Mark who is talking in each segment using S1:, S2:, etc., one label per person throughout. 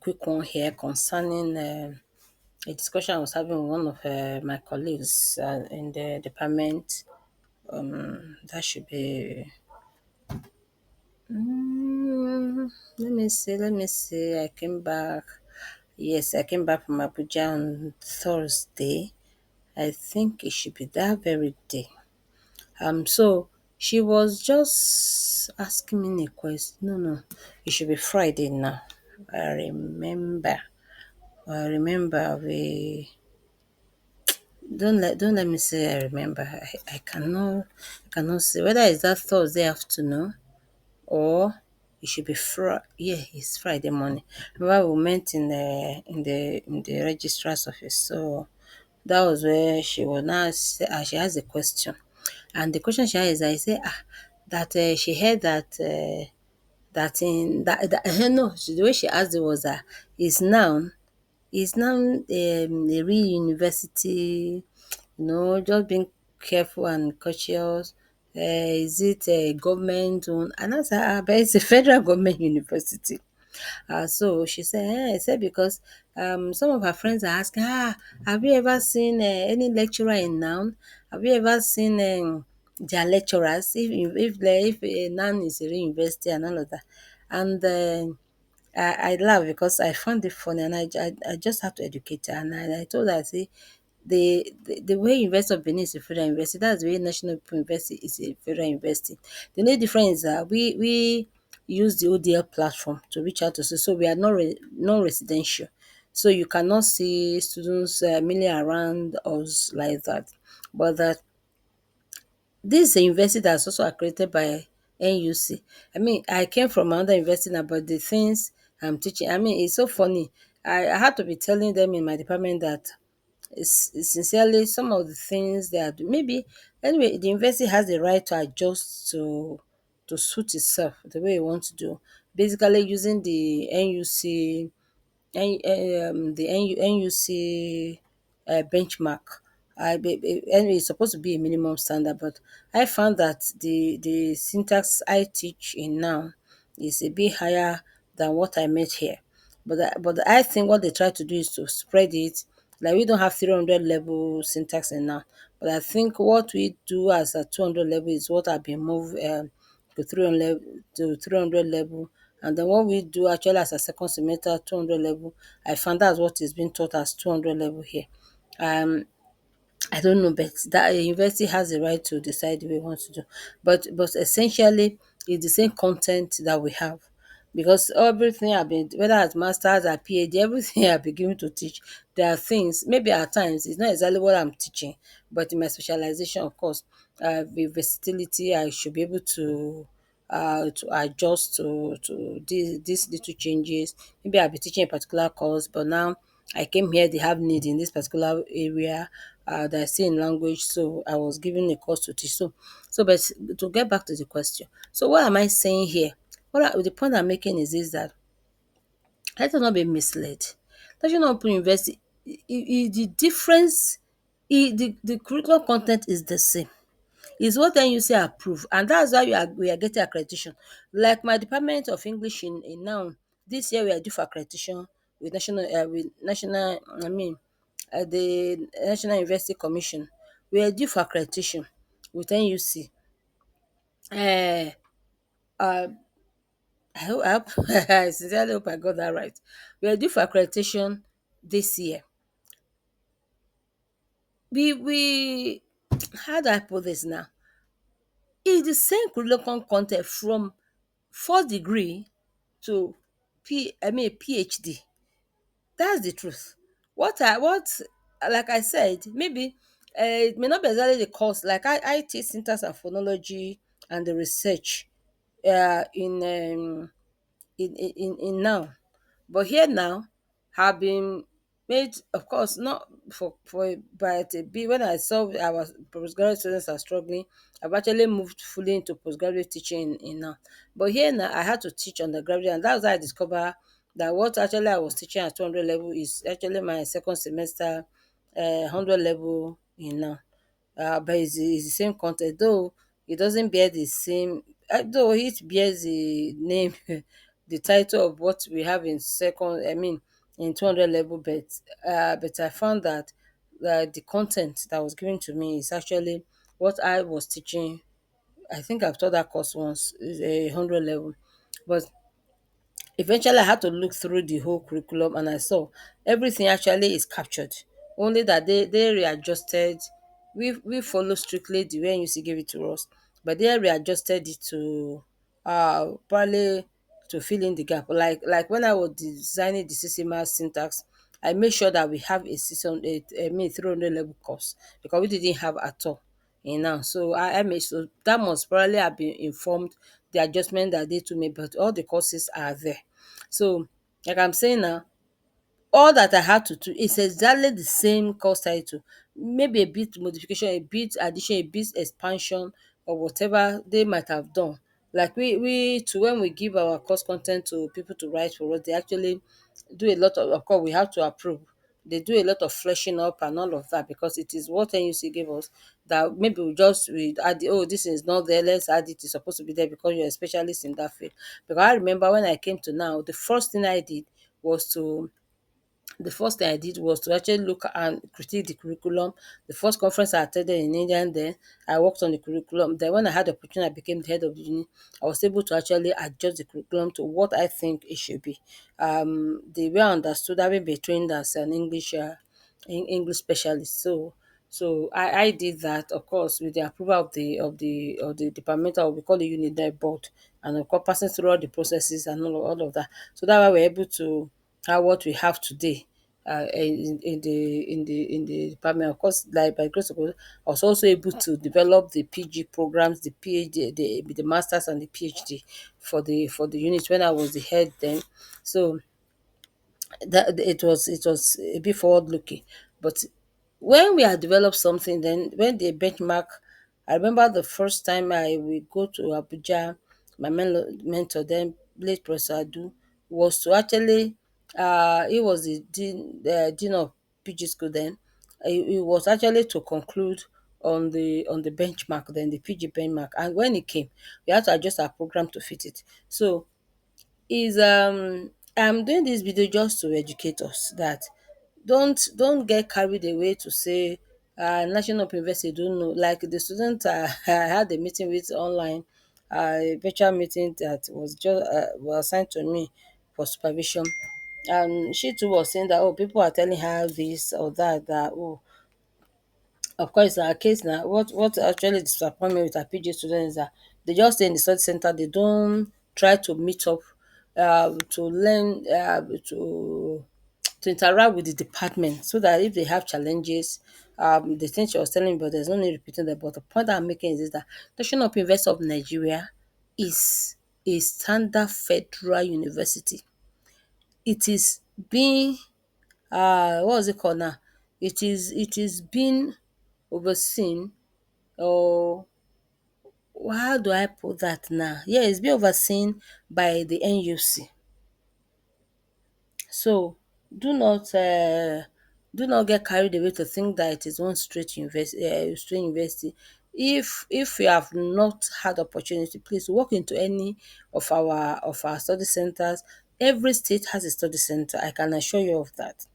S1: quick one here concerning a discussion I was having with one of my colleagues in the department. That should be. Let me see. I came back. Yes, I came back from Abuja on Thursday. I think it should be that very day. So she was just asking me a question. No, it should be Friday now. I remember. We don't let me say I remember. I cannot say whether it's that Thursday afternoon or it should be yeah, it's Friday morning. Remember we met in the registrar's office. So that was where she was now she has a question. And the question she has is I say that she heard that in that no, the way she asked it was that is now a real university, just being careful and cautious. Is it a government owned? And I said, but it's a federal government university. So she said, I said, because some of her friends are asking, have you ever seen any lecturer in noun? Have you ever seen their lecturers? If a noun is a real university and all of that. And I laugh because I found it funny, and I just had to educate her. And I told her, see, the way University of Benin is a federal university, that's the way National Open University is a federal university. The only difference is that we use the ODL platform to reach out to students, so we are non-residential. So you cannot see students milling around us like that. But that this is a university that's also accredited by NUC. I mean, I came from another university now, but the things I'm teaching, I mean, it's so funny. I had to be telling them in my department that sincerely some of the things they are doing. Maybe anyway, the university has the right to adjust to suit itself the way it wants to do. Basically, using the NUC the NUC benchmark. Anyway, it's supposed to be a minimum standard, but I found that the syntax I teach in now is a bit higher than what I met here. But I think what they try to do is to spread it. Like we don't have 300 level syntax in now, but I think what we do as a 200 level is what I've been moved to 300 level. And then what we do actually as a second semester 200 level, I found that's what is being taught as 200 level here. Um, I don't know, but that university has the right to decide the way it wants to do. But essentially, it's the same content that we have, because everything I've been, whether as masters or PhD, everything I've been given to teach, there are things. Maybe at times it's not exactly what I'm teaching, but in my specialization, of course, with versatility, I should be able to adjust to these little changes. Maybe I'll be teaching a particular course, but now I came here, they have need in this particular area that I see in language, so I was given a course to teach. But to get back to the question, so what am I saying here? The point I'm making is this, that let us not be misled. National Open University, the difference, the curriculum content is the same. Is what NUC approve, and that's why we are getting accreditation. Like my department of English in now, this year we are due for accreditation with national I mean the National University Commission. We are due for accreditation with NUC. Uh, uh, I hope I sincerely hope I got that right. We are due for accreditation this year. We how do I put this now? It's the same curriculum content from first degree to PhD. That's the truth. What like I said, maybe it may not be exactly the course. Like I teach syntax and phonology and the research in in now. But here now have been made, of course, not for but be when I saw our postgraduate students are struggling, I've actually moved fully into postgraduate teaching in now. But here now I had to teach undergraduate, and that's how I discovered that what actually I was teaching at 200 level is actually my second semester 100 level in now. But it's the same content, though it doesn't bear the same, though it bears the name the title of what we have in second, I mean, in 200 level, but I found that the content that was given to me is actually what I was teaching. I think I've taught that course once, is a 100 level, but eventually I had to look through the whole curriculum and I saw everything actually is captured. Only that they readjusted. We follow strictly the way NUC gave it to us, but they readjusted it to probably to fill in the gap. Like when I was designing the CCMA syntax, I made sure that we have a 600, I mean 300 level course because we didn't have at all in now. So I made, so that must probably have been informed the adjustment that they to me, but all the courses are there. So like I'm saying now, all that I had to do is exactly the same course title, maybe a bit modification, a bit addition, a bit expansion, or whatever they might have done. Like we to when we give our course content to people to write for us, they actually do a lot of course we have to approve. They do a lot of fleshing up and all of that because it is what NUC gave us, that maybe we add oh, this is not there, let's add it, it's supposed to be there because you're a specialist in that field. Because I remember when I came to now, the first thing I did was to the first thing I did was to actually look and critique the curriculum. The first conference I attended in India, and then I worked on the curriculum. Then when I had the opportunity, I became the head of the unit. I was able to actually adjust the curriculum to what I think it should be. The way I understood, having been trained as an English specialist. So I did that, of course, with the approval of the departmental, we call the unit there board, and of course passing through all the processes and all of that. So that way we're able to have what we have today in the department. Of course, like by grace of God, I was also able to develop the PG programs, the PhD, the masters and the PhD for the unit when I was the head then. So that it was a bit forward looking. But when we had developed something, then when they benchmark, I remember the first time I we go to Abuja, my mentor then, late Professor Adu, was to actually he was the dean of PG school then. It was actually to conclude on the benchmark, then the PG benchmark, and when it came, we had to adjust our program to fit it. So is I'm doing this video just to educate us that don't get carried away to say national open university don't know, like the student I had a meeting with online, a virtual meeting that was assigned to me for supervision, and she too was saying that oh, people are telling her this or that oh, of course, in our case now, what actually disappoint me with our PG students is that they just stay in the study center. They don't try to meet up, to learn, to interact with the department, so that if they have challenges, the thing she was telling me, but there's no need repeating that. But the point I'm making is that National Open University of Nigeria is a standard federal university. It is being what was it called now? It is being overseen, or how do I put that now? Yeah, it's being overseen by the NUC. So do not uh, do not get carried away to think that it is one straight university. If you have not had opportunity, please walk into any of our study centers. Every state has a study center. I can assure you of that.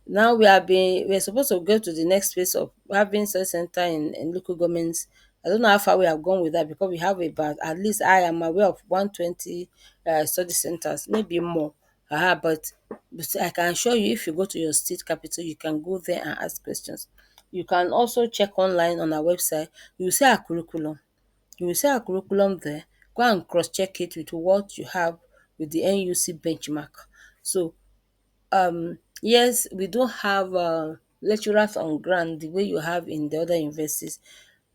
S1: Now we're supposed to go to the next phase of having study center in local governments. I don't know how far we have gone with that because we have about, at least I am aware of 120 study centers, maybe more. But I can assure you, if you go to your state capital, you can go there and ask questions. You can also check online on our website. You will see our curriculum. You will see our curriculum there. Go and cross check it with what you have with the NUC benchmark. So yes, we don't have lecturers on ground the way you have in the other universities,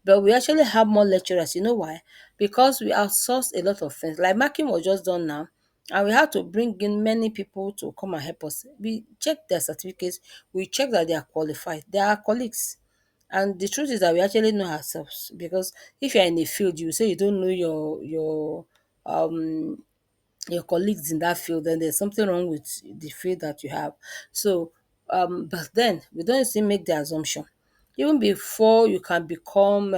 S1: but we actually have more lecturers. You know why? Because we outsource a lot of things. Like marking was just done now, and we had to bring in many people to come and help us. We check their certificates, we check that they are qualified, they are colleagues. And the truth is that we actually know ourselves, because if you're in a field, you say you don't know your colleagues in that field, then there's something wrong with the field that you have. So, but then we don't still make the assumption. Even before you can become,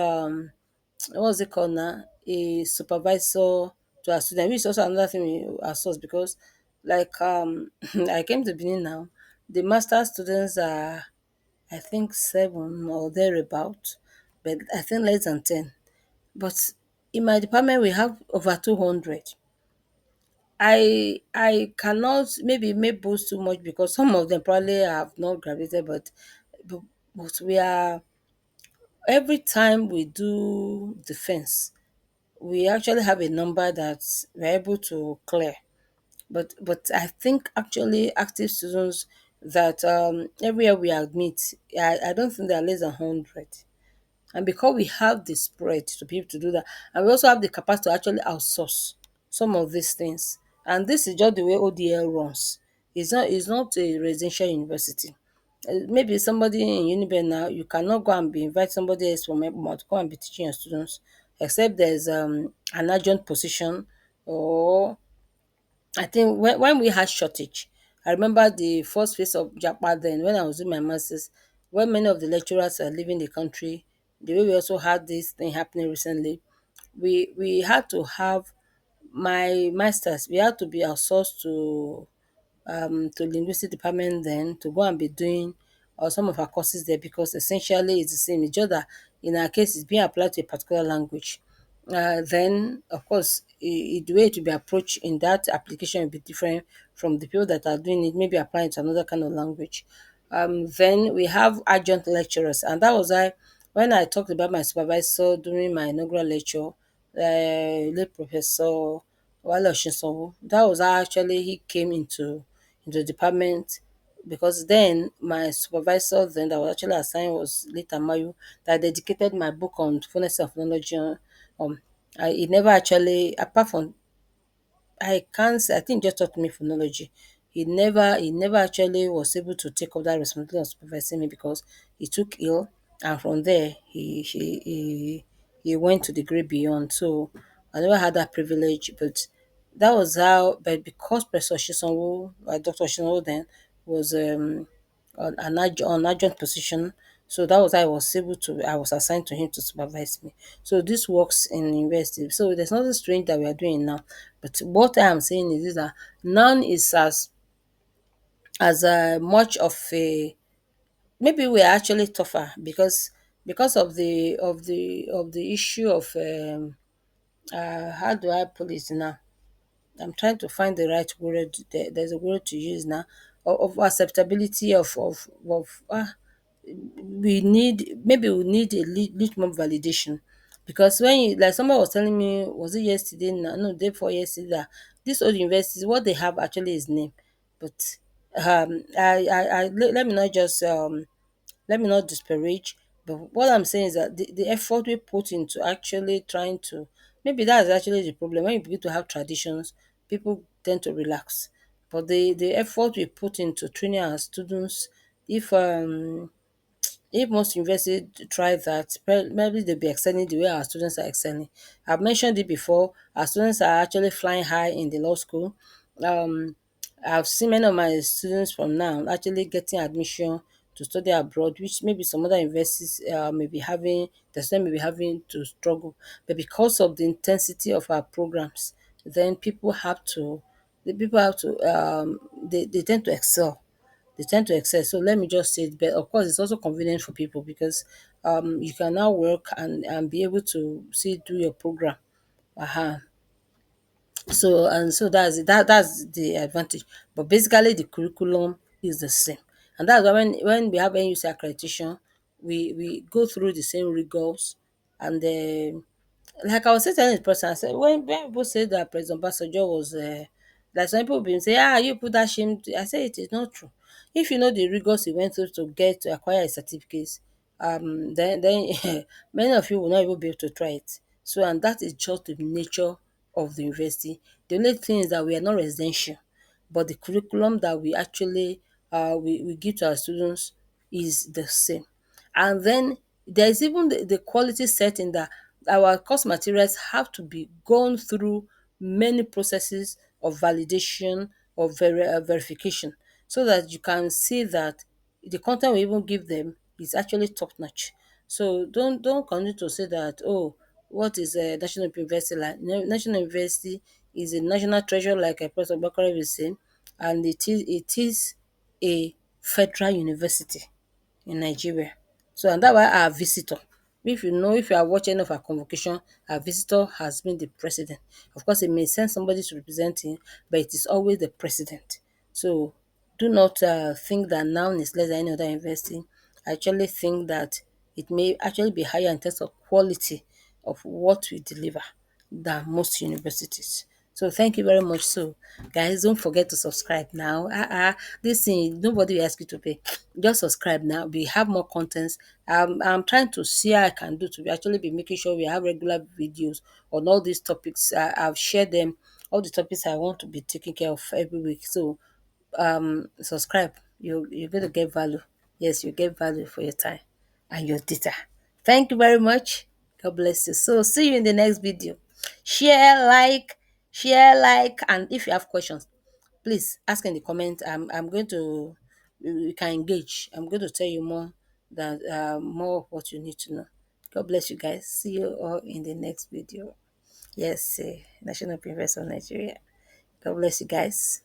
S1: what's it called now? A supervisor to our students, which is also another thing we assess because, like, I came to Benin now. The master students are, I think, 7 or thereabout, but I think less than 10. But in my department, we have over 200. I cannot maybe boast too much because some of them probably have not graduated, but, but we are, every time we do defense, we actually have a number that we're able to clear. But I think actually active students that every year we admit, I don't think they are less than 100. And because we have the spread to be able to do that, and we also have the capacity to actually outsource some of these things. And this is just the way ODL runs. It's not a residential university. Maybe somebody in Uniben now, you cannot go and be invite somebody else from Eboma to go and be teaching your students, except there's an adjunct position, or I think when we had shortage, I remember the first phase of Japa then when I was doing my masters, when many of the lecturers are leaving the country, the way we also had this thing happening recently, we had to have my masters, we had to be outsourced to linguistic department then to go and be doing some of our courses there because essentially it's the same. It's just that in our case it's being applied to a particular language. Then of course the way to be approached in that application will be different from the people that are doing it, maybe applying to another kind of language. Then we have adjunct lecturers, and that was why when I talked about my supervisor during my inaugural lecture, late Professor Wale Oshinsowo, that was how actually he came into the department, because then my supervisor then that was actually assigned was later Mayu, that dedicated my book on phonetics and phonology. He never actually, apart from, I can't say, I think just taught me phonology. He never actually was able to take up that responsibility of supervising me because he took ill, and from there he went to the great beyond. So I never had that privilege, but that was how. But because Professor Shisonwu, Dr. Shisonwu then was on adjunct position. So that was how I was assigned to him to supervise me. So this works in university. So there's nothing strange that we are doing now. But what I am saying is that none is as much of a, maybe we are actually tougher because of the issue of how do I put it now? I'm trying to find the right word. There's a word to use now of acceptability of we need a little more validation, because when you, like somebody was telling me, was it yesterday, no, day before yesterday, that this old universities, what they have actually is name. But let me not just let me not disparage, but what I'm saying is that the effort we put into actually trying to, maybe that's actually the problem. When you begin to have traditions, people tend to relax. But the effort we put into training our students, if most universities try that, maybe they'll be excelling the way our students are excelling. I've mentioned it before. Our students are actually flying high in the law school. Um, I've seen many of my students from now actually getting admission to study abroad, which maybe some other universities the student may be having to struggle. But because of the intensity of our programs, then they tend to excel. So let me just say it. But of course, it's also convenient for people because you can now work and be able to see do your program. Uh-huh. So that's it. That's the advantage. But basically, the curriculum is the same, and that's why when we have NUC accreditation, we go through the same rigors, and like I was saying telling the person, I said when people say that President Basajo was like some people been say, you put that shame. I say it is not true. If you know the rigors he went through to acquire a certificate, then many of you will not even be able to try it. So, and that is just the nature of the university. The only thing is that we are not residential, but the curriculum that we actually we give to our students is the same. And then there's even the quality setting that our course materials have to be gone through many processes of validation, of verification, so that you can see that the content we even give them is actually top notch. So don't continue to say that, oh, what is a national university like? National university is a national treasure, like Professor Bakari was saying, and it is a federal university in Nigeria. So, and that's why our visitor, if you know, if you are watching of our convocation, our visitor has been the president. Of course, it may send somebody to represent him, but it is always the president. So, do not think that NOUN is less than any other university. I actually think that it may actually be higher in terms of quality of what we deliver than most universities. So thank you very much. So guys, don't forget to subscribe now. This thing nobody will ask you to pay. Just subscribe now. We have more contents. I'm trying to see how I can do to actually be making sure we have regular videos on all these topics. I've shared them, all the topics I want to be taking care of every week. So subscribe. You're going to get value. Yes, you get value for your time and your data. Thank you very much. God bless you. So see you in the next video. Share, like, and if you have questions, please ask in the comment. I'm going to, you can engage. I'm going to tell you more of what you need to know. God bless you guys. See you all in the next video. Yes, National Professor of Nigeria. God bless you guys.